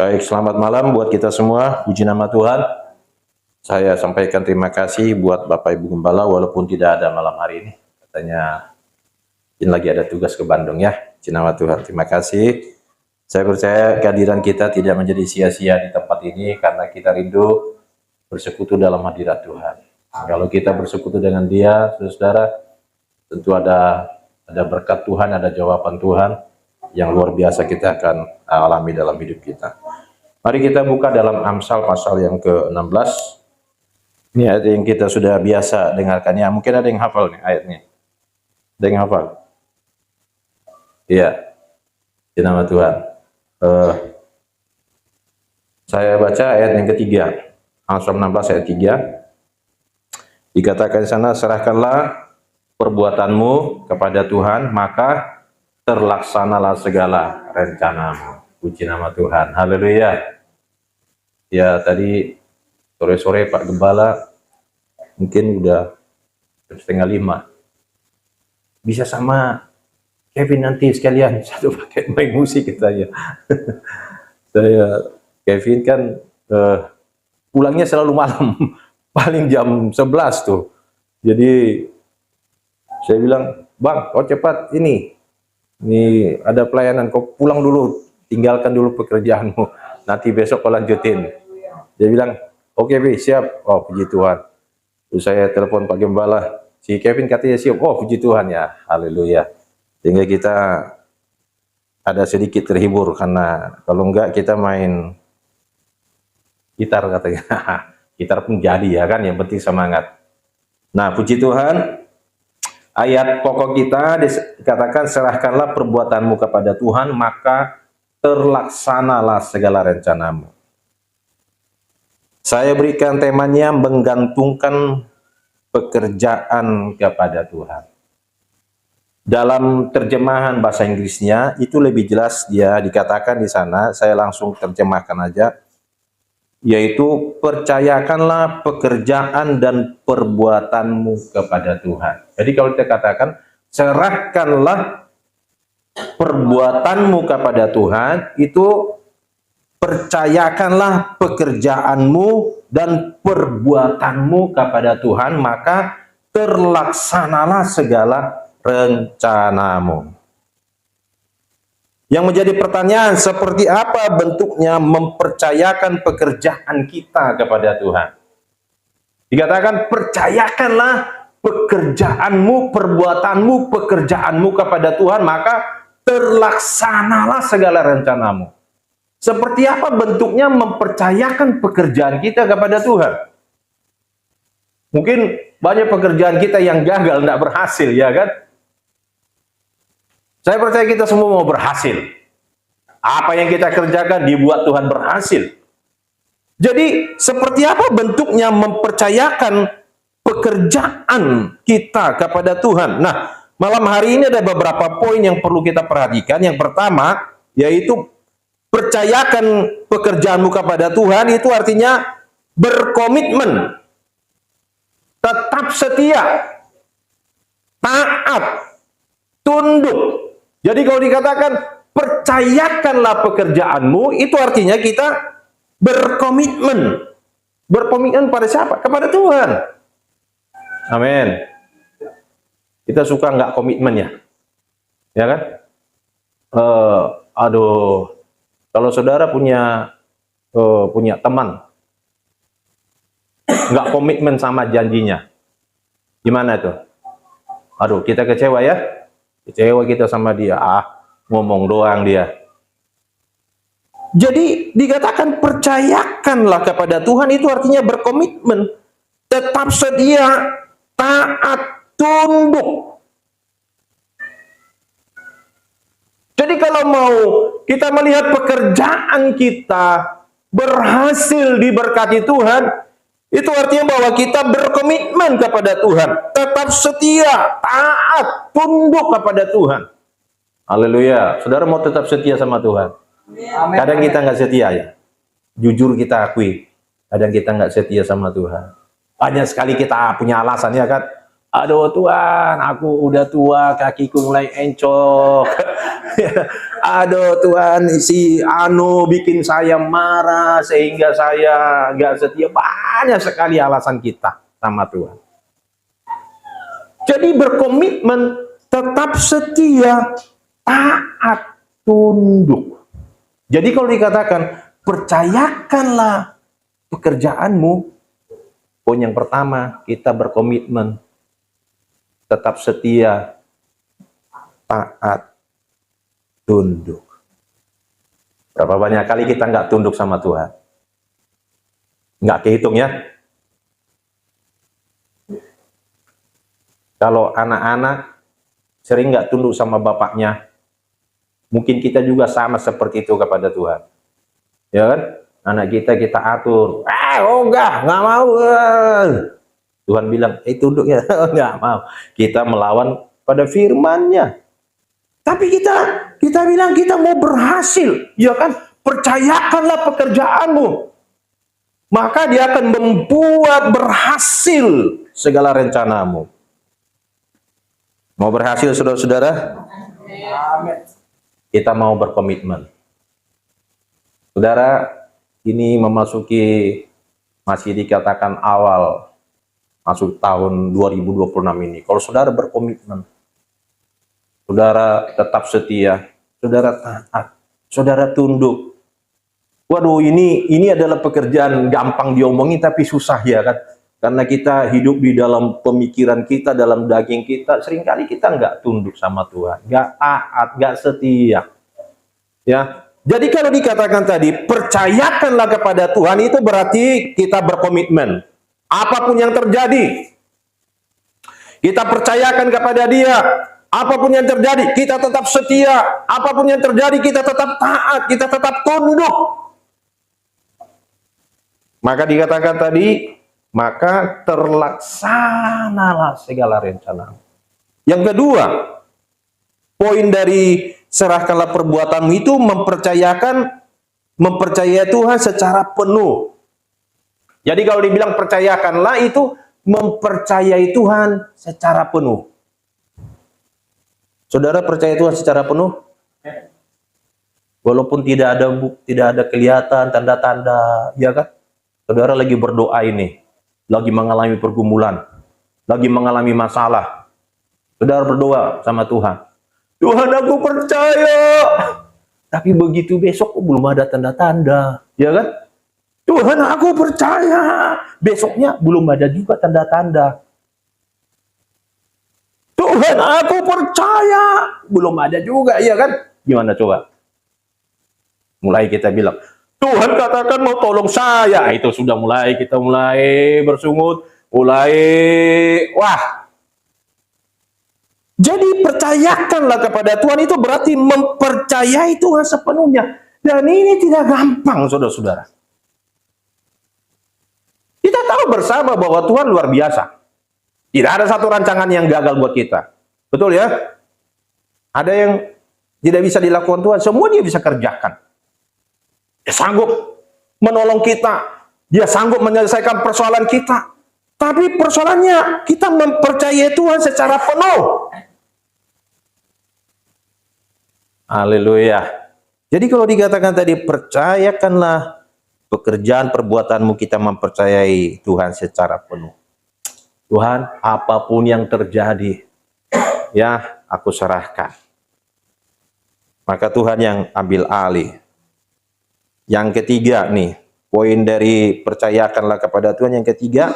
Baik, selamat malam buat kita semua. Puji nama Tuhan. Saya sampaikan terima kasih buat Bapak Ibu Gembala walaupun tidak ada malam hari ini. Katanya ini lagi ada tugas ke Bandung ya. Puji nama Tuhan. Terima kasih. Saya percaya kehadiran kita tidak menjadi sia-sia di tempat ini karena kita rindu bersekutu dalam hadirat Tuhan. Kalau kita bersekutu dengan Dia, saudara, tentu ada berkat Tuhan, ada jawaban Tuhan yang luar biasa kita akan alami dalam hidup kita. Mari kita buka dalam Amsal pasal yang ke-16. Ini ayat yang kita sudah biasa dengarkannya. Mungkin ada yang hafal nih ayatnya. Ada yang hafal? Iya. Di nama Tuhan. Saya baca ayat yang ketiga. Amsal 16 ayat 3. Dikatakan di sana, serahkanlah perbuatanmu kepada Tuhan, maka terlaksanalah segala rencanamu. Puji nama Tuhan. Haleluya. Ya, tadi sore-sore Pak Gembala mungkin udah 4:30. Bisa sama Kevin nanti sekalian satu paket main musik kita ya. Kevin kan pulangnya selalu malam, paling jam 11 tuh. Jadi saya bilang, "Bang, kau cepat ini ada pelayanan, kau pulang dulu, tinggalkan dulu pekerjaanmu, nanti besok kau lanjutin." Dia bilang, "Oke, Bi, siap." Oh, puji Tuhan. Terus saya telepon Pak Gembala, si Kevin katanya siap. Oh, puji Tuhan ya, haleluya. Sehingga kita ada sedikit terhibur, karena kalau enggak kita main gitar katanya. Gitar pun jadi ya kan, yang penting semangat. Nah, puji Tuhan. Ayat pokok kita dikatakan, serahkanlah perbuatanmu kepada Tuhan, maka terlaksanalah segala rencanamu. Saya berikan temanya menggantungkan pekerjaan kepada Tuhan. Dalam terjemahan bahasa Inggrisnya itu lebih jelas, dia dikatakan di sana, saya langsung terjemahkan aja, yaitu percayakanlah pekerjaan dan perbuatanmu kepada Tuhan. Jadi kalau kita katakan serahkanlah perbuatanmu kepada Tuhan, itu percayakanlah pekerjaanmu dan perbuatanmu kepada Tuhan, maka terlaksanalah segala rencanamu. Yang menjadi pertanyaan, seperti apa bentuknya mempercayakan pekerjaan kita kepada Tuhan? Dikatakan, percayakanlah pekerjaanmu, perbuatanmu, pekerjaanmu kepada Tuhan, maka terlaksanalah segala rencanamu. Seperti apa bentuknya mempercayakan pekerjaan kita kepada Tuhan? Mungkin banyak pekerjaan kita yang gagal, tidak berhasil, ya kan? Saya percaya kita semua mau berhasil. Apa yang kita kerjakan dibuat Tuhan berhasil. Jadi, seperti apa bentuknya mempercayakan pekerjaan kita kepada Tuhan? Nah, malam hari ini ada beberapa poin yang perlu kita perhatikan. Yang pertama, yaitu percayakan pekerjaanmu kepada Tuhan, itu artinya berkomitmen, tetap setia, taat, tunduk. Jadi kalau dikatakan percayakanlah pekerjaanmu, itu artinya kita berkomitmen. Berkomitmen pada siapa? Kepada Tuhan. Amin. Kita suka nggak komitmennya, ya kan? Kalau saudara punya teman nggak komitmen sama janjinya, gimana itu? Kita kecewa ya. Kecewa kita sama dia, ngomong doang dia. Jadi dikatakan percayakanlah kepada Tuhan, itu artinya berkomitmen, tetap setia, taat, tunduk. Jadi kalau mau kita melihat pekerjaan kita berhasil diberkati Tuhan, itu artinya bahwa kita berkomitmen kepada Tuhan, tetap setia, taat, tunduk kepada Tuhan. Haleluya. Saudara mau tetap setia sama Tuhan? Amen. Kadang kita nggak setia ya. Jujur kita akui, kadang kita nggak setia sama Tuhan. Banyak sekali kita punya alasan ya kan. Aduh Tuhan, aku udah tua, kakiku mulai encok. aduh Tuhan, si Anu bikin saya marah sehingga saya nggak setia. Banyak sekali alasan kita sama Tuhan. Jadi berkomitmen, tetap setia, taat, tunduk. Jadi kalau dikatakan, percayakanlah pekerjaanmu. Poin yang pertama, kita berkomitmen, tetap setia, taat, tunduk. Berapa banyak kali kita nggak tunduk sama Tuhan? Nggak kehitung ya. Kalau anak-anak sering nggak tunduk sama bapaknya, mungkin kita juga sama seperti itu kepada Tuhan. Ya kan? Anak kita atur. Enggak mau. Tuhan bilang, tunduk ya. Enggak mau. Kita melawan pada firman-Nya. Tapi kita bilang kita mau berhasil. Ya kan? Percayakanlah pekerjaanmu. Maka dia akan membuat berhasil segala rencanamu. Mau berhasil, saudara-saudara? Kita mau berkomitmen. Saudara, ini memasuki, masih dikatakan awal masuk tahun 2026 ini. Kalau saudara berkomitmen, saudara tetap setia, saudara taat, saudara tunduk. Waduh, ini adalah pekerjaan gampang diomongin tapi susah ya kan? Karena kita hidup di dalam pemikiran kita, dalam daging kita, seringkali kita nggak tunduk sama Tuhan, nggak taat, nggak setia. Ya, jadi kalau dikatakan tadi, percayakanlah kepada Tuhan, itu berarti kita berkomitmen. Apapun yang terjadi, kita percayakan kepada Dia. Apapun yang terjadi, kita tetap setia. Apapun yang terjadi, kita tetap taat, kita tetap tunduk. Maka dikatakan tadi, maka terlaksanalah segala rencana. Yang kedua, poin dari serahkanlah perbuatanmu itu mempercayai Tuhan secara penuh. Jadi kalau dibilang percayakanlah itu mempercayai Tuhan secara penuh. Saudara percaya Tuhan secara penuh? Walaupun tidak ada kelihatan tanda-tanda, ya kan? Saudara lagi berdoa ini, lagi mengalami pergumulan, lagi mengalami masalah. Saudara berdoa sama Tuhan. Tuhan, aku percaya. Tapi begitu besok belum ada tanda-tanda, ya kan? Tuhan, aku percaya. Besoknya belum ada juga tanda-tanda. Tuhan, aku percaya. Belum ada juga, ya kan? Gimana coba? Mulai kita bilang, Tuhan katakan mau tolong saya. Itu sudah kita mulai bersungut, wah. Jadi percayakanlah kepada Tuhan itu berarti mempercayai Tuhan sepenuhnya. Dan ini tidak gampang, saudara-saudara. Kita tahu bersama bahwa Tuhan luar biasa. Tidak ada satu rancangan yang gagal buat kita. Betul ya? Ada yang tidak bisa dilakukan Tuhan, semua Dia bisa kerjakan. Dia sanggup menolong kita. Dia sanggup menyelesaikan persoalan kita. Tapi persoalannya, kita mempercayai Tuhan secara penuh. Haleluya. Jadi kalau dikatakan tadi, percayakanlah pekerjaan perbuatanmu, kita mempercayai Tuhan secara penuh. Tuhan, apapun yang terjadi, ya aku serahkan. Maka Tuhan yang ambil alih. Yang ketiga nih, poin dari percayakanlah kepada Tuhan. Yang ketiga,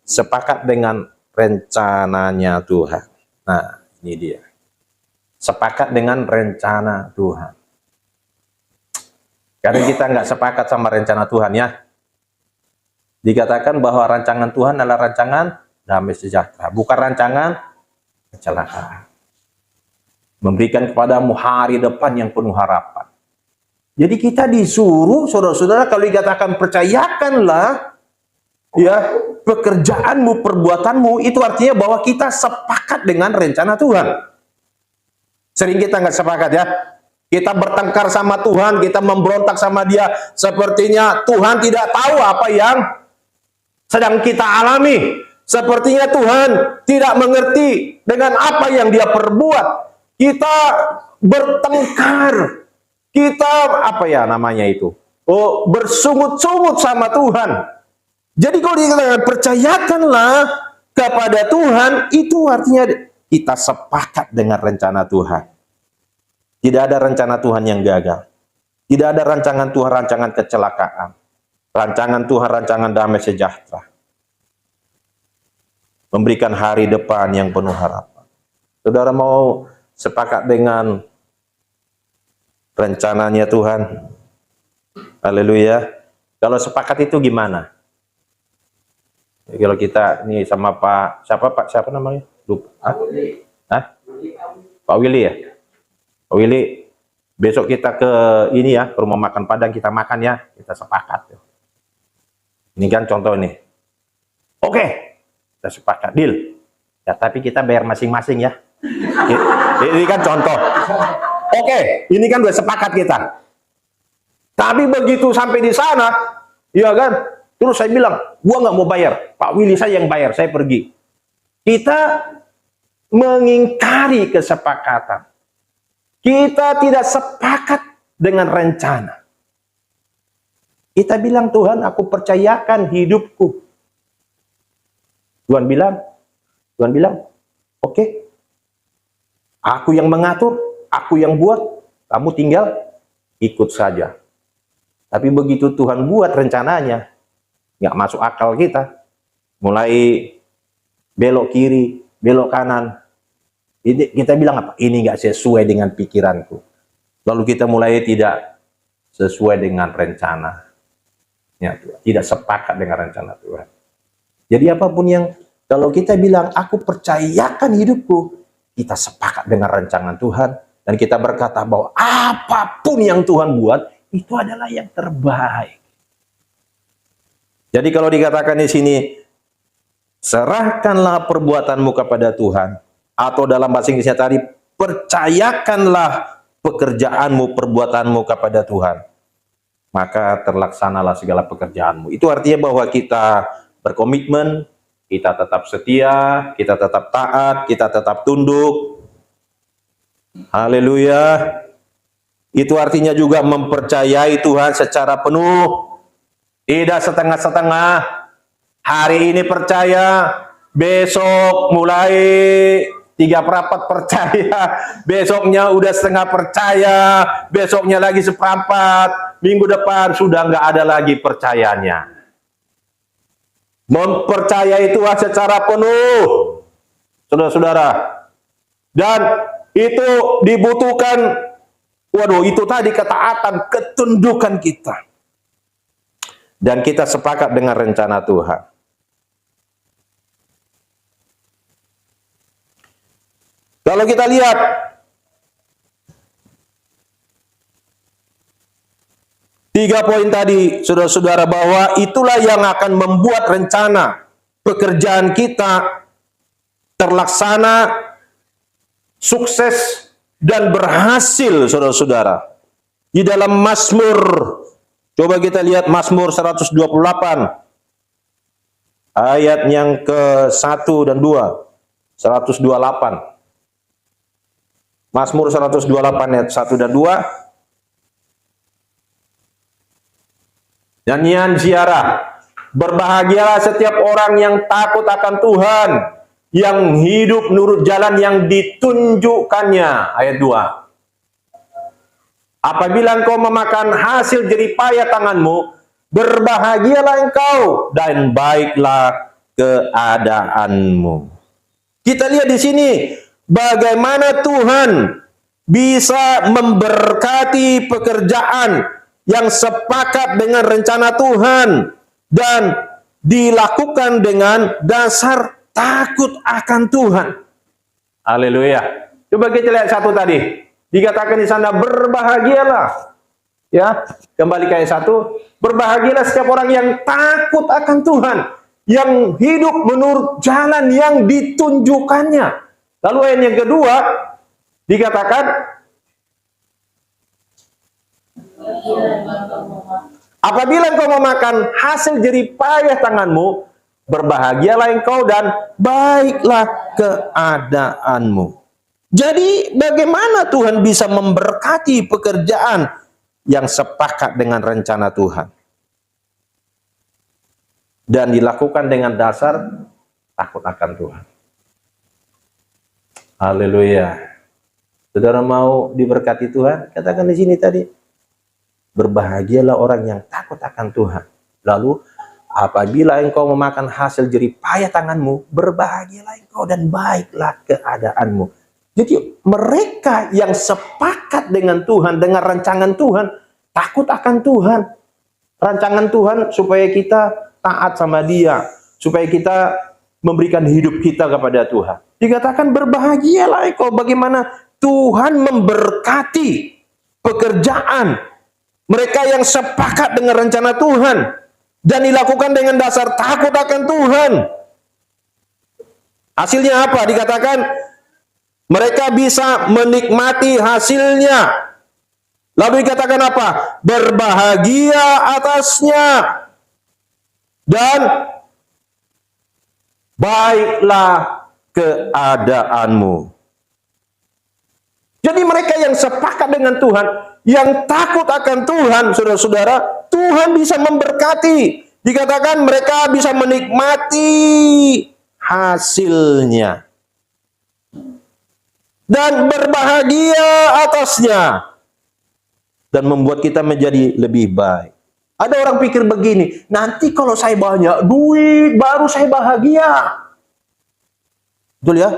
sepakat dengan rencananya Tuhan. Nah, ini dia. Sepakat dengan rencana Tuhan. Karena kita nggak sepakat sama rencana Tuhan ya. Dikatakan bahwa rancangan Tuhan adalah rancangan damai sejahtera, bukan rancangan kecelakaan. Memberikan kepadamu hari depan yang penuh harapan. Jadi kita disuruh, saudara-saudara, kalau dikatakan percayakanlah ya pekerjaanmu, perbuatanmu, itu artinya bahwa kita sepakat dengan rencana Tuhan. Sering kita nggak sepakat ya. Kita bertengkar sama Tuhan, kita memberontak sama Dia. Sepertinya Tuhan tidak tahu apa yang sedang kita alami. Sepertinya Tuhan tidak mengerti dengan apa yang Dia perbuat. Kita bertengkar. Kita apa ya namanya itu? Oh, bersungut-sungut sama Tuhan. Jadi kalau dikatakan percayakanlah kepada Tuhan, itu artinya kita sepakat dengan rencana Tuhan. Tidak ada rencana Tuhan yang gagal. Tidak ada rancangan Tuhan, rancangan kecelakaan. Rancangan Tuhan, rancangan damai sejahtera. Memberikan hari depan yang penuh harapan. Saudara mau sepakat dengan rencananya Tuhan? Haleluya. Kalau sepakat itu gimana? Kalau kita ini sama siapa namanya? Lupa. Hah? Pak Willy ya? Pak Willy, besok kita ke ini ya, ke rumah makan Padang, kita makan ya, kita sepakat. Ini kan contoh nih. Oke, kita sepakat, deal. Ya, tapi kita bayar masing-masing ya. Ini kan contoh. Oke, ini kan udah sepakat kita. Tapi begitu sampai di sana, ya kan, terus saya bilang, gua nggak mau bayar, Pak Willy saya yang bayar, saya pergi. Kita mengingkari kesepakatan. Kita tidak sepakat dengan rencana. Kita bilang, Tuhan, aku percayakan hidupku. Tuhan bilang, oke, aku yang mengatur, aku yang buat, kamu tinggal ikut saja. Tapi begitu Tuhan buat rencananya, nggak masuk akal kita. Mulai belok kiri, belok kanan. Kita bilang apa? Ini nggak sesuai dengan pikiranku. Lalu kita mulai tidak sesuai dengan rencana. Ya, tidak sepakat dengan rencana Tuhan. Jadi apapun yang, kalau kita bilang, aku percayakan hidupku, kita sepakat dengan rancangan Tuhan. Dan kita berkata bahwa apapun yang Tuhan buat, itu adalah yang terbaik. Jadi kalau dikatakan di sini, serahkanlah perbuatanmu kepada Tuhan. Atau dalam bahasa Inggrisnya tadi, percayakanlah pekerjaanmu, perbuatanmu kepada Tuhan. Maka terlaksanalah segala pekerjaanmu. Itu artinya bahwa kita berkomitmen, kita tetap setia, kita tetap taat, kita tetap tunduk. Haleluya. Itu artinya juga mempercayai Tuhan secara penuh. Tidak setengah-setengah. Hari ini percaya, besok mulai 3/4 percaya, besoknya udah setengah percaya, besoknya lagi 1/4, minggu depan sudah nggak ada lagi percayanya. Mempercayai Tuhan secara penuh, saudara-saudara. Dan itu dibutuhkan, itu tadi ketaatan, ketundukan kita. Dan kita sepakat dengan rencana Tuhan. Kalau kita lihat, tiga poin tadi, saudara-saudara, bahwa itulah yang akan membuat rencana pekerjaan kita terlaksana, sukses, dan berhasil, saudara-saudara. Di dalam Mazmur, coba kita lihat Mazmur 128, ayat yang ke-1 dan 2, 128. Mazmur 128 ayat 1 dan 2. Nyanyian ziarah. Berbahagialah setiap orang yang takut akan Tuhan, yang hidup menurut jalan yang ditunjukkannya. Ayat 2. Apabila engkau memakan hasil jeripaya tanganmu, berbahagialah engkau dan baiklah keadaanmu. Kita lihat di sini bagaimana Tuhan bisa memberkati pekerjaan yang sepakat dengan rencana Tuhan dan dilakukan dengan dasar takut akan Tuhan. Haleluya. Coba kita lihat satu tadi. Dikatakan di sana berbahagialah. Ya, kembali ke ayat 1. Berbahagialah setiap orang yang takut akan Tuhan, yang hidup menurut jalan yang ditunjukkannya. Lalu ayat yang kedua dikatakan, apabila engkau memakan hasil jeripayah tanganmu, berbahagialah engkau dan baiklah keadaanmu. Jadi bagaimana Tuhan bisa memberkati pekerjaan yang sepakat dengan rencana Tuhan dan dilakukan dengan dasar takut akan Tuhan? Haleluya. Saudara mau diberkati Tuhan? Katakan di sini tadi, berbahagialah orang yang takut akan Tuhan. Lalu apabila engkau memakan hasil jerih payah tanganmu, berbahagialah engkau dan baiklah keadaanmu. Jadi mereka yang sepakat dengan Tuhan, dengan rancangan Tuhan, takut akan Tuhan. Rancangan Tuhan supaya kita taat sama Dia, supaya kita memberikan hidup kita kepada Tuhan. Dikatakan berbahagialah engkau. Bagaimana Tuhan memberkati pekerjaan mereka yang sepakat dengan rencana Tuhan dan dilakukan dengan dasar takut akan Tuhan. Hasilnya apa? Dikatakan mereka bisa menikmati hasilnya. Lalu dikatakan apa? Berbahagia atasnya. Dan baiklah keadaanmu. Jadi mereka yang sepakat dengan Tuhan, yang takut akan Tuhan, saudara-saudara, Tuhan bisa memberkati. Dikatakan mereka bisa menikmati hasilnya. Dan berbahagia atasnya. Dan membuat kita menjadi lebih baik. Ada orang pikir begini, nanti kalau saya banyak duit, baru saya bahagia. Betul ya?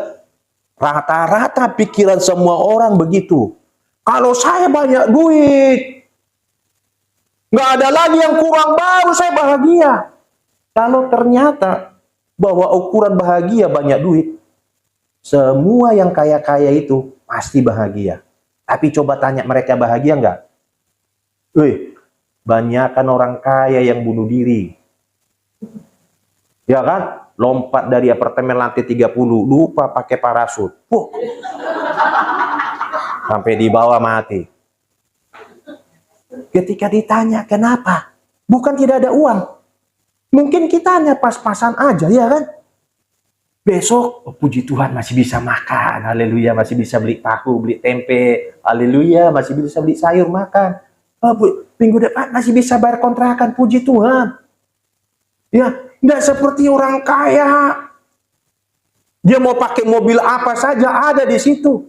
Rata-rata pikiran semua orang begitu. Kalau saya banyak duit, nggak ada lagi yang kurang, baru saya bahagia. Kalau ternyata bahwa ukuran bahagia banyak duit, semua yang kaya-kaya itu pasti bahagia. Tapi coba tanya mereka bahagia nggak? Banyakan orang kaya yang bunuh diri. Ya kan? Lompat dari apartemen lantai 30, lupa pakai parasut. Sampai di bawah mati. Ketika ditanya kenapa? Bukan tidak ada uang. Mungkin kita hanya pas-pasan aja, ya kan? Besok, oh, puji Tuhan masih bisa makan. Haleluya, masih bisa beli tahu, beli tempe. Haleluya, masih bisa beli sayur makan. Oh, minggu depan masih bisa bayar kontrakan, puji Tuhan. Ya, nggak seperti orang kaya. Dia mau pakai mobil apa saja ada di situ.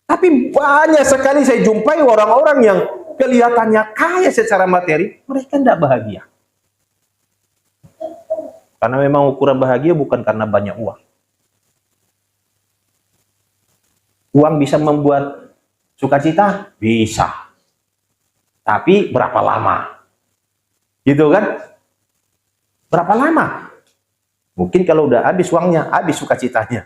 Tapi banyak sekali saya jumpai orang-orang yang kelihatannya kaya secara materi, mereka tidak bahagia. Karena memang ukuran bahagia bukan karena banyak uang. Uang bisa membuat sukacita? Bisa. Tapi berapa lama? Gitu kan? Berapa lama? Mungkin kalau udah habis uangnya, habis sukacitanya.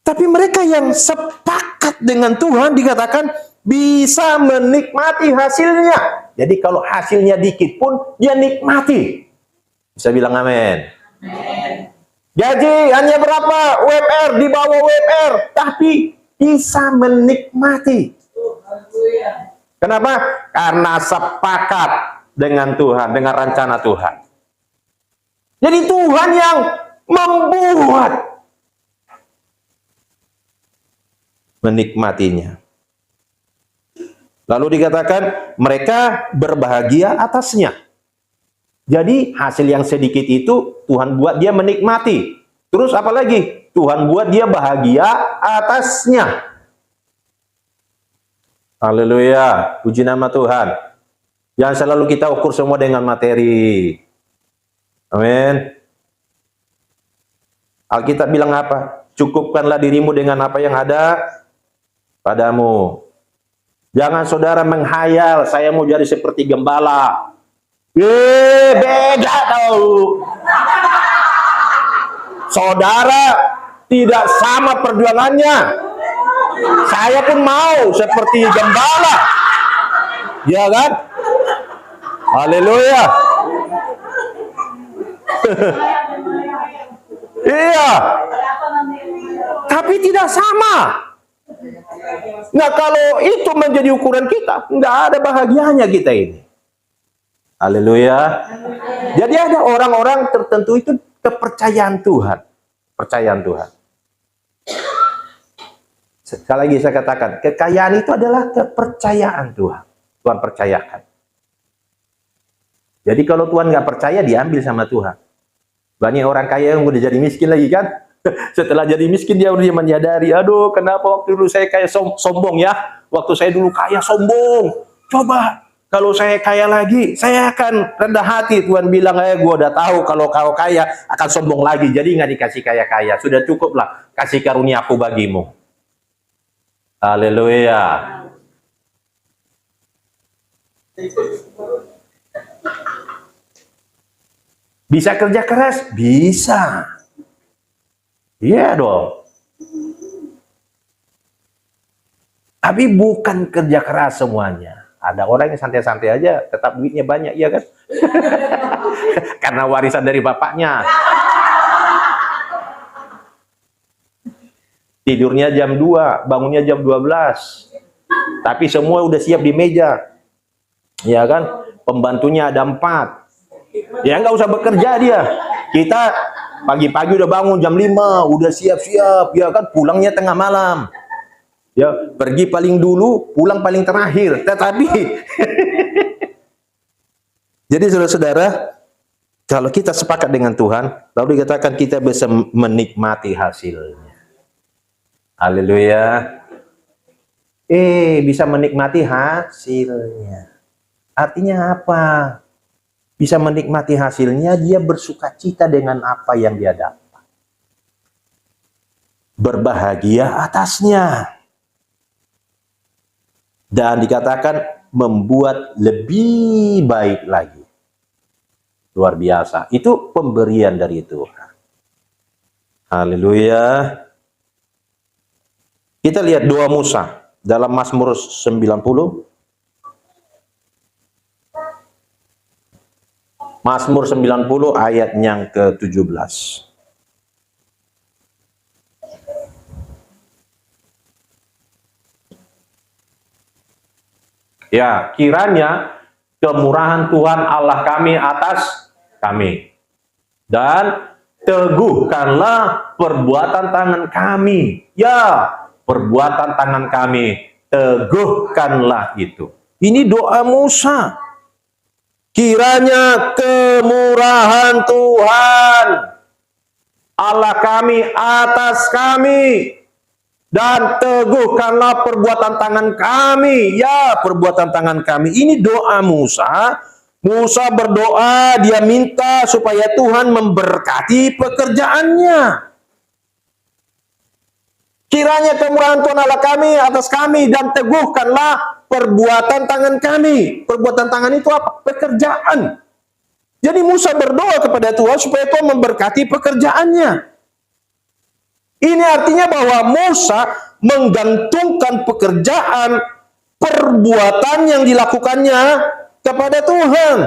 Tapi mereka yang sepakat dengan Tuhan dikatakan bisa menikmati hasilnya. Jadi kalau hasilnya dikit pun dia nikmati. Bisa bilang amin. Gaji hanya berapa? UMR, di bawah UMR. Tapi bisa menikmati. Kenapa? Karena sepakat dengan Tuhan, dengan rencana Tuhan. Jadi Tuhan yang membuat menikmatinya. Lalu dikatakan mereka berbahagia atasnya. Jadi hasil yang sedikit itu Tuhan buat dia menikmati. Terus apa lagi? Tuhan buat dia bahagia atasnya. Haleluya, puji nama Tuhan. Jangan selalu kita ukur semua dengan materi. Amin. Alkitab bilang apa? Cukupkanlah dirimu dengan apa yang ada padamu. Jangan saudara menghayal, saya mau jadi seperti gembala. Beda tahu. Saudara tidak sama perjuangannya. Saya pun mau seperti gembala. Ya kan? Haleluya. Iya. Tapi tidak sama. Nah, kalau itu menjadi ukuran kita, nggak ada bahagianya kita ini. Haleluya. Jadi ada orang-orang tertentu itu kepercayaan Tuhan. Percayaan Tuhan. Sekali lagi saya katakan, kekayaan itu adalah kepercayaan Tuhan. Tuhan percayakan. Jadi kalau Tuhan nggak percaya, diambil sama Tuhan. Banyak orang kaya yang udah jadi miskin lagi kan? Setelah jadi miskin dia menyadari, aduh kenapa waktu dulu saya kayak sombong ya? Waktu saya dulu kaya sombong. Coba kalau saya kaya lagi, saya akan rendah hati. Tuhan bilang, gua udah tahu kalau kau kaya akan sombong lagi. Jadi nggak dikasih kaya-kaya. Sudah cukuplah kasih karunia aku bagimu. Haleluya. Bisa kerja keras? Bisa. Iya dong. Tapi bukan kerja keras semuanya. Ada orang yang santai-santai aja, tetap duitnya banyak, ya kan? Karena warisan dari bapaknya. Tidurnya jam 2, bangunnya jam 12. Tapi semua udah siap di meja. Ya kan? Pembantunya ada 4. Ya nggak usah bekerja dia. Kita pagi-pagi udah bangun jam 5, udah siap-siap, ya kan, pulangnya tengah malam. Ya, pergi paling dulu, pulang paling terakhir. Tetapi jadi saudara-saudara, kalau kita sepakat dengan Tuhan, lalu dikatakan kita bisa menikmati hasilnya. Haleluya. Bisa menikmati hasilnya. Artinya apa? Bisa menikmati hasilnya, dia bersuka cita dengan apa yang dia dapat. Berbahagia atasnya. Dan dikatakan membuat lebih baik lagi. Luar biasa. Itu pemberian dari Tuhan. Haleluya. Kita lihat doa Musa dalam Mazmur 90. Mazmur 90 ayat yang ke-17. Ya, kiranya kemurahan Tuhan Allah kami atas kami. Dan teguhkanlah perbuatan tangan kami. Ya, perbuatan tangan kami, teguhkanlah itu. Ini doa Musa. Kiranya kemurahan Tuhan Allah kami atas kami, dan teguhkanlah perbuatan tangan kami. Ya, perbuatan tangan kami. Ini doa Musa. Musa berdoa, dia minta supaya Tuhan memberkati pekerjaannya. Kiranya kemurahan Tuhan Allah kami atas kami, dan teguhkanlah perbuatan tangan kami. Perbuatan tangan itu apa? Pekerjaan. Jadi Musa berdoa kepada Tuhan supaya Tuhan memberkati pekerjaannya. Ini artinya bahwa Musa menggantungkan pekerjaan, perbuatan yang dilakukannya kepada Tuhan.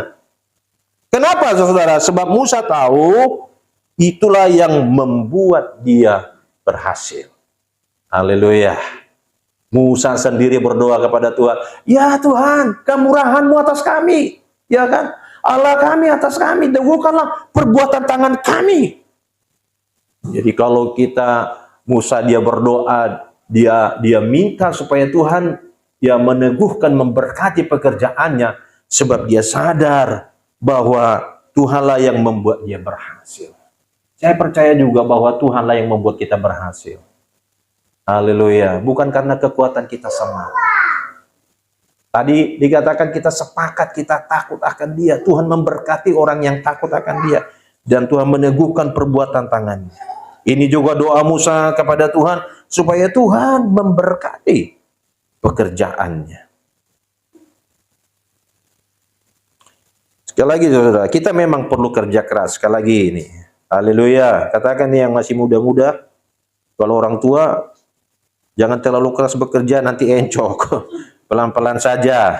Kenapa, saudara? Sebab Musa tahu itulah yang membuat dia berhasil. Haleluya. Musa sendiri berdoa kepada Tuhan, ya Tuhan, kemurahan-Mu atas kami, ya kan? Allah kami atas kami, teguhkanlah perbuatan tangan kami. Jadi kalau Musa dia berdoa, dia minta supaya Tuhan ya meneguhkan, memberkati pekerjaannya, sebab dia sadar bahwa Tuhanlah yang membuat dia berhasil. Saya percaya juga bahwa Tuhanlah yang membuat kita berhasil. Haleluya. Bukan karena kekuatan kita semata. Tadi dikatakan kita sepakat, kita takut akan Dia. Tuhan memberkati orang yang takut akan Dia. Dan Tuhan meneguhkan perbuatan tangannya. Ini juga doa Musa kepada Tuhan, supaya Tuhan memberkati pekerjaannya. Sekali lagi saudara, kita memang perlu kerja keras. Sekali lagi ini. Haleluya. Katakan nih yang masih muda-muda, kalau orang tua, jangan terlalu keras bekerja, nanti encok. Pelan-pelan saja.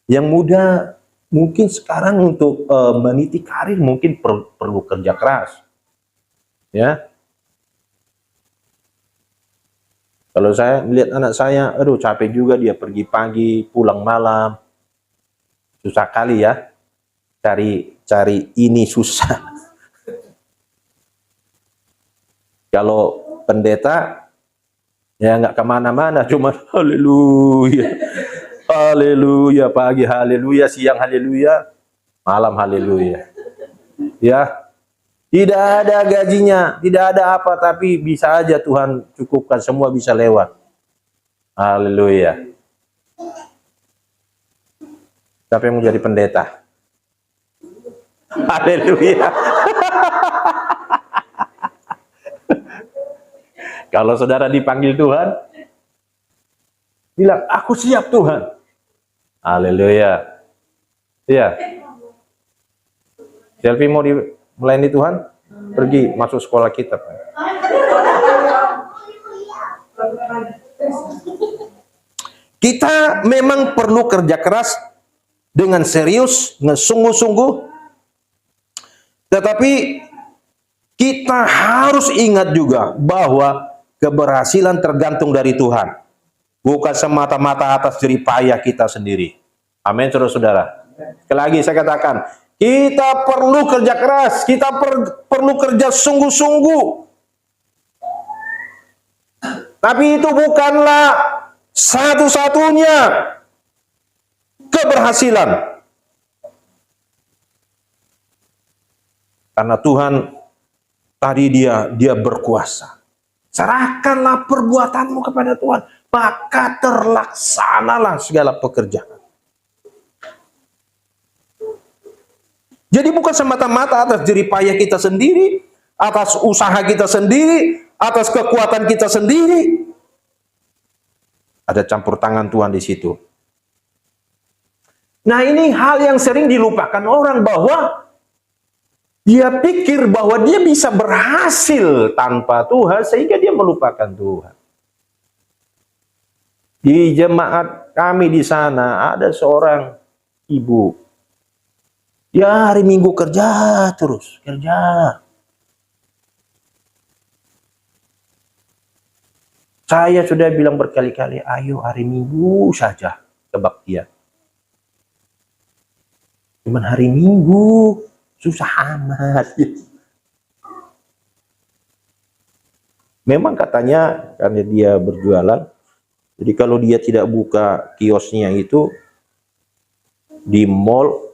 Yang muda, mungkin sekarang untuk meniti karir, mungkin perlu kerja keras. Ya. Kalau saya melihat anak saya, aduh capek juga dia pergi pagi, pulang malam. Susah kali ya. Cari ini susah. Kalau pendeta, Ya nggak kemana-mana, cuma haleluya, haleluya, pagi haleluya, siang haleluya, malam haleluya. Ya, tidak ada gajinya, tidak ada apa, tapi bisa aja Tuhan cukupkan, semua bisa lewat. Haleluya. Siapa yang mau jadi pendeta? Haleluya. Kalau saudara dipanggil Tuhan, bilang, aku siap Tuhan. Haleluya. Iya. Selfie mau melayani Tuhan? Pergi masuk sekolah kita. Kita memang perlu kerja keras dengan serius, dengan sungguh-sungguh. Tetapi kita harus ingat juga bahwa keberhasilan tergantung dari Tuhan, bukan semata-mata atas jerih payah kita sendiri. Amin, saudara-saudara. Sekali lagi saya katakan, kita perlu kerja keras, kita perlu kerja sungguh-sungguh. Tapi itu bukanlah satu-satunya keberhasilan. Karena Tuhan tadi dia berkuasa. Serahkanlah perbuatanmu kepada Tuhan, maka terlaksanalah segala pekerjaan. Jadi bukan semata-mata atas jerih payah kita sendiri, atas usaha kita sendiri, atas kekuatan kita sendiri. Ada campur tangan Tuhan di situ. Nah, ini hal yang sering dilupakan orang, bahwa dia pikir bahwa dia bisa berhasil tanpa Tuhan, sehingga dia melupakan Tuhan. Di jemaat kami di sana ada seorang ibu. Ya, hari Minggu kerja terus, kerja. Saya sudah bilang berkali-kali, ayo hari Minggu saja kebaktian. Cuman hari Minggu susah amat. Memang katanya karena dia berjualan, jadi kalau dia tidak buka kiosnya itu di mall,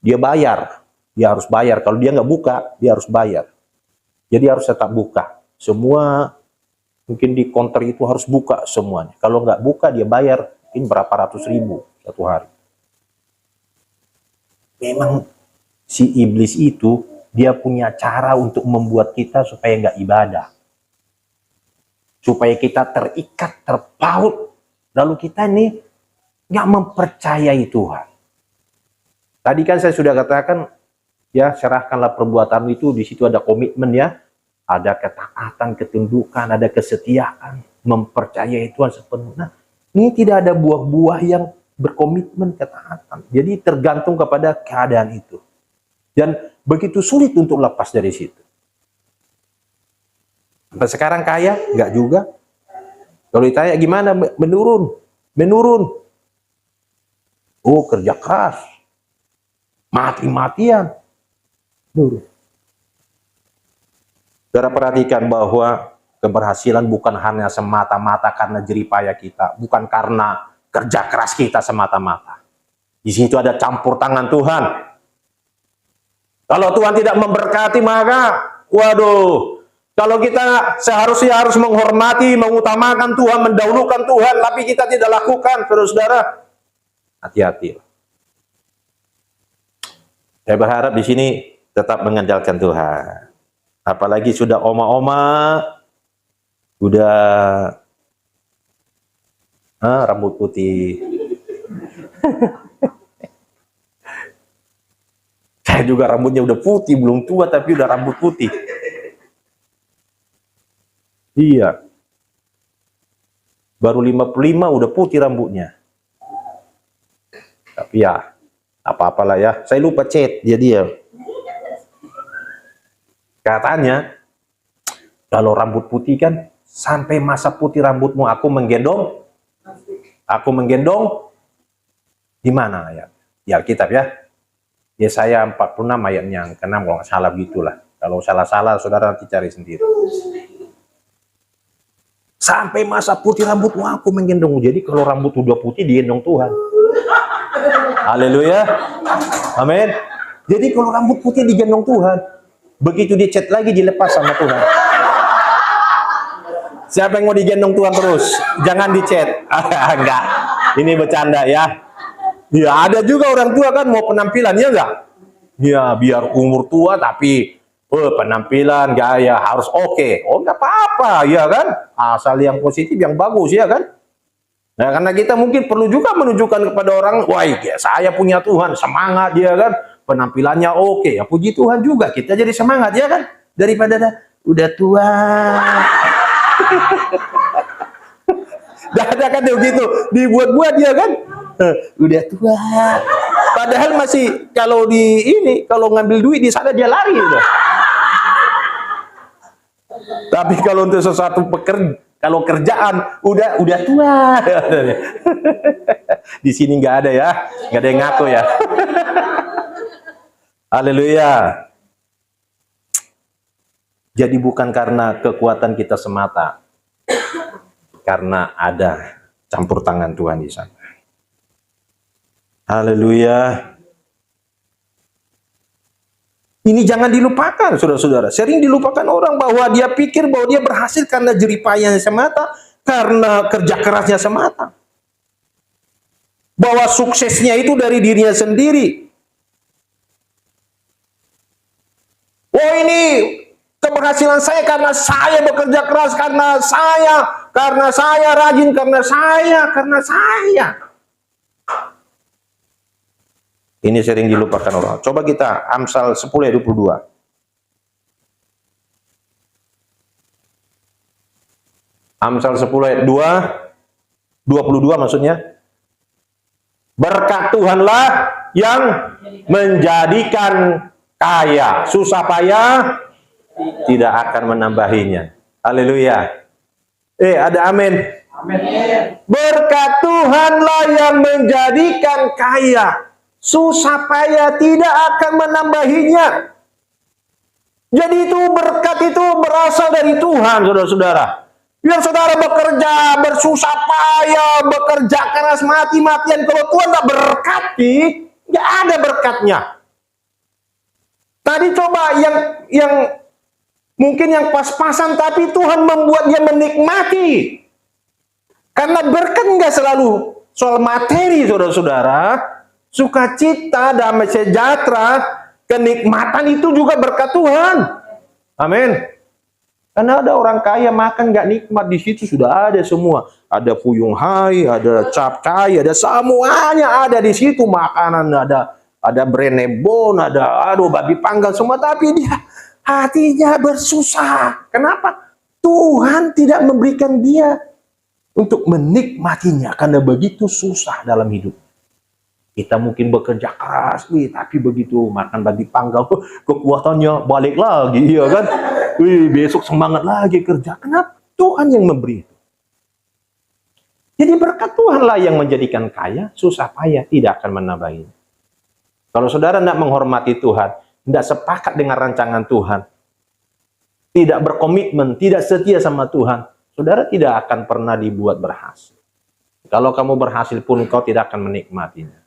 dia bayar. Dia harus bayar. Kalau dia nggak buka, dia harus bayar. Jadi harus tetap buka. Semua mungkin di counter itu harus buka semuanya. Kalau nggak buka, dia bayar mungkin berapa ratus ribu satu hari. Memang si iblis itu, dia punya cara untuk membuat kita supaya nggak ibadah. Supaya kita terikat, terpaut. Lalu kita ini nggak mempercayai Tuhan. Tadi kan saya sudah katakan, ya serahkanlah perbuatan itu, di situ ada komitmen ya. Ada ketaatan, ketundukan, ada kesetiaan. Mempercayai Tuhan sepenuhnya. Ini tidak ada buah-buah yang berkomitmen ketaatan. Jadi tergantung kepada keadaan itu. Dan begitu sulit untuk lepas dari situ. Sampai sekarang kaya? Enggak juga. Kalau ditanya gimana? Menurun. Menurun. Oh, kerja keras. Mati-matian. Menurun. Saudara perhatikan bahwa keberhasilan bukan hanya semata-mata karena jerih payah kita. Bukan karena kerja keras kita semata-mata. Di situ ada campur tangan Tuhan. Kalau Tuhan tidak memberkati, maka waduh, kalau kita seharusnya harus menghormati, mengutamakan Tuhan, mendahulukan Tuhan, tapi kita tidak lakukan, saudara-saudara, hati-hati. Saya berharap di sini tetap mengandalkan Tuhan. Apalagi sudah oma-oma, udah rambut putih. Saya juga rambutnya udah putih, belum tua tapi udah rambut putih. Iya. Baru 55 udah putih rambutnya. Tapi ya, apa-apalah ya. Saya lupa chat jadi ya. Katanya, kalau rambut putih kan, sampai masa putih rambutmu aku menggendong. Aku menggendong. Di mana ya? Di Alkitab ya. Yesaya 46 ayat yang ke-6 kalau nggak salah gitulah. Kalau salah-salah saudara nanti cari sendiri. Sampai masa putih rambutmu aku menggendong. Jadi kalau rambut udah putih digendong Tuhan. Haleluya. Amin. Jadi kalau rambut putih digendong Tuhan, begitu dia chat lagi dilepas sama Tuhan. Siapa yang mau digendong Tuhan terus? Jangan di-chat. Enggak. Ini bercanda ya. Ya, ada juga orang tua kan mau penampilan, ya enggak? Ya, biar umur tua tapi penampilan, gaya harus oke. Oh, enggak apa-apa, ya kan? Asal yang positif, yang bagus, ya kan? Nah, karena kita mungkin perlu juga menunjukkan kepada orang, wah, ya, saya punya Tuhan, semangat, dia kan? Penampilannya oke. Ya, puji Tuhan juga, kita jadi semangat, ya kan? Daripada udah tua. Ada kan begitu, dibuat-buat dia kan, udah tua. Padahal masih kalau kalau ngambil duit di sana dia lari udah. Tapi kalau untuk sesuatu kalau kerjaan udah tua. Di sini nggak ada ya, nggak ada yang ngaku ya. Haleluya. Jadi bukan karena kekuatan kita semata, karena ada campur tangan Tuhan di sana. Haleluya. Ini jangan dilupakan, saudara-saudara. Sering dilupakan orang bahwa dia pikir bahwa dia berhasil karena jeripayanya semata, karena kerja kerasnya semata. Bahwa suksesnya itu dari dirinya sendiri. Oh, ini keberhasilan saya karena saya bekerja keras, karena saya rajin, karena saya. Ini sering dilupakan orang. Coba kita Amsal 10 ayat 22. Amsal 10 ayat 22 maksudnya. Berkat Tuhanlah yang menjadikan kaya, susah payah tidak akan menambahinya. Haleluya. Ada amin. Amin. Berkat Tuhanlah yang menjadikan kaya, susah payah tidak akan menambahinya. Jadi itu berkat itu berasal dari Tuhan, saudara-saudara. Biar saudara bekerja, bersusah payah, bekerja keras mati-matian, kalau Tuhan nggak berkati, nggak ada berkatnya. Tadi coba yang mungkin yang pas-pasan, tapi Tuhan membuat dia menikmati. Karena berkat nggak selalu soal materi, saudara-saudara. Sukacita, damai sejahtera, kenikmatan itu juga berkat Tuhan. Amin. Karena ada orang kaya makan nggak nikmat, di situ sudah ada semua. Ada fuyung hai, ada capcay, ada semuanya ada di situ, makanan ada brenebon, ada babi panggang semua, tapi dia hatinya bersusah. Kenapa? Tuhan tidak memberikan dia untuk menikmatinya karena begitu susah dalam hidup. Kita mungkin bekerja keras, tapi begitu makan babi panggang, kekuatannya balik lagi, ya kan? Besok semangat lagi kerja. Kenapa? Tuhan yang memberi. Jadi berkat Tuhanlah yang menjadikan kaya, susah payah tidak akan menambahinya. Kalau saudara tidak menghormati Tuhan, tidak sepakat dengan rancangan Tuhan, tidak berkomitmen, tidak setia sama Tuhan, saudara tidak akan pernah dibuat berhasil. Kalau kamu berhasil pun, kau tidak akan menikmatinya.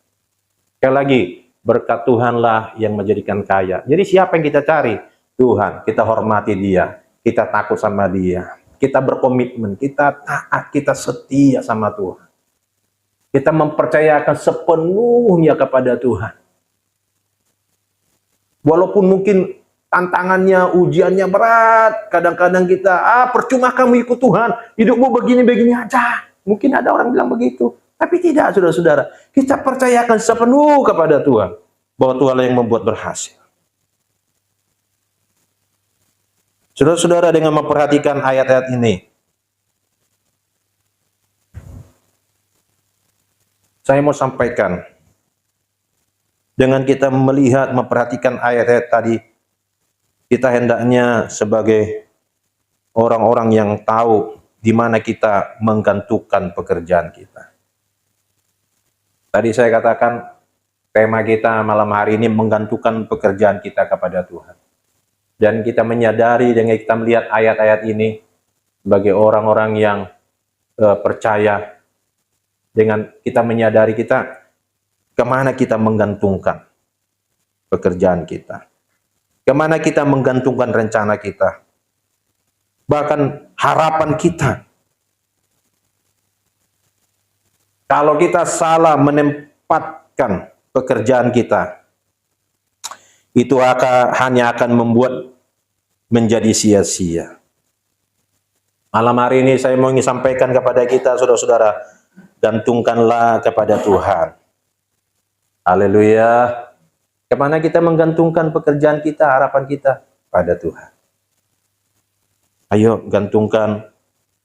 Sekali lagi, berkat Tuhanlah yang menjadikan kaya. Jadi siapa yang kita cari? Tuhan. Kita hormati Dia, kita takut sama Dia, kita berkomitmen, kita taat, kita setia sama Tuhan. Kita mempercayakan sepenuhnya kepada Tuhan. Walaupun mungkin tantangannya, ujiannya berat, kadang-kadang kita, percuma kamu ikut Tuhan, hidupmu begini-begini aja. Mungkin ada orang bilang begitu. Tapi tidak, saudara-saudara. Kita percayakan sepenuh kepada Tuhan. Bahwa Tuhanlah yang membuat berhasil. Saudara-saudara, dengan memperhatikan ayat-ayat ini, saya mau sampaikan, dengan kita melihat, memperhatikan ayat-ayat tadi, kita hendaknya sebagai orang-orang yang tahu di mana kita menggantungkan pekerjaan kita. Tadi saya katakan, tema kita malam hari ini menggantungkan pekerjaan kita kepada Tuhan. Dan kita menyadari dengan kita melihat ayat-ayat ini, sebagai orang-orang yang percaya, dengan kita menyadari kita kemana kita menggantungkan pekerjaan kita, kemana kita menggantungkan rencana kita, bahkan harapan kita. Kalau kita salah menempatkan pekerjaan kita, itu hanya akan membuat menjadi sia-sia. Malam hari ini saya mau sampaikan kepada kita, saudara-saudara, gantungkanlah kepada Tuhan. Haleluya. Kemana kita menggantungkan pekerjaan kita, harapan kita? Pada Tuhan. Ayo gantungkan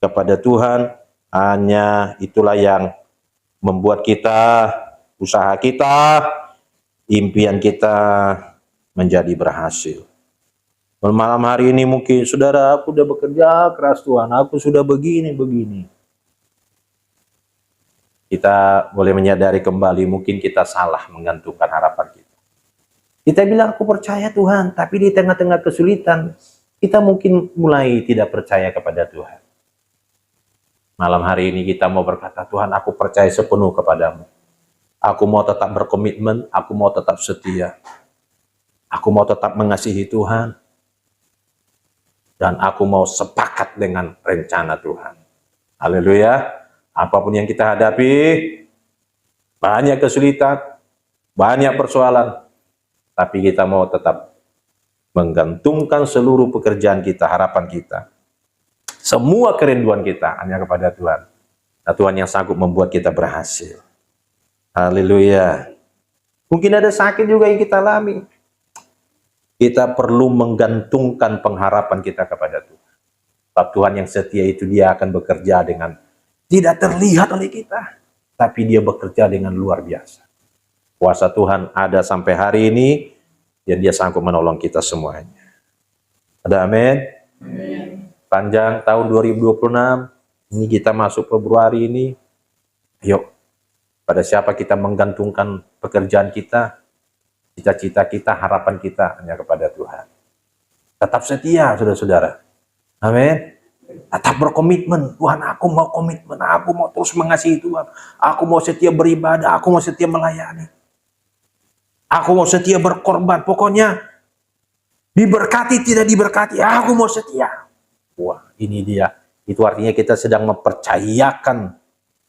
kepada Tuhan. Hanya itulah yang membuat kita, usaha kita, impian kita menjadi berhasil. Malam hari ini mungkin, saudara, aku sudah bekerja keras Tuhan, aku sudah begini. Kita boleh menyadari kembali, mungkin kita salah menggantungkan harapan kita. Kita bilang, aku percaya Tuhan, tapi di tengah-tengah kesulitan, kita mungkin mulai tidak percaya kepada Tuhan. Malam hari ini kita mau berkata, Tuhan, aku percaya sepenuh kepadamu. Aku mau tetap berkomitmen, aku mau tetap setia. Aku mau tetap mengasihi Tuhan. Dan aku mau sepakat dengan rencana Tuhan. Haleluya. Apapun yang kita hadapi, banyak kesulitan, banyak persoalan, tapi kita mau tetap menggantungkan seluruh pekerjaan kita, harapan kita, semua kerinduan kita hanya kepada Tuhan. Nah, Tuhan yang sanggup membuat kita berhasil. Haleluya. Mungkin ada sakit juga yang kita alami. Kita perlu menggantungkan pengharapan kita kepada Tuhan. Sebab Tuhan yang setia itu dia akan bekerja dengan tidak terlihat oleh kita, tapi dia bekerja dengan luar biasa. Kuasa Tuhan ada sampai hari ini, dan dia sanggup menolong kita semuanya. Ada amin? Amin. Panjang tahun 2026, ini kita masuk Februari ini, ayo, pada siapa kita menggantungkan pekerjaan kita, cita-cita kita, harapan kita hanya kepada Tuhan. Tetap setia, saudara-saudara. Amin. Tetap berkomitmen. Tuhan, aku mau komitmen. Aku mau terus mengasihi Tuhan. Aku mau setia beribadah. Aku mau setia melayani. Aku mau setia berkorban. Pokoknya diberkati tidak diberkati, aku mau setia. Wah, ini dia. Itu artinya kita sedang mempercayakan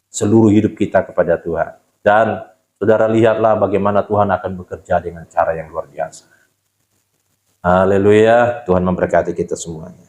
seluruh hidup kita kepada Tuhan. Dan saudara, lihatlah bagaimana Tuhan akan bekerja dengan cara yang luar biasa. Haleluya. Tuhan memberkati kita semuanya.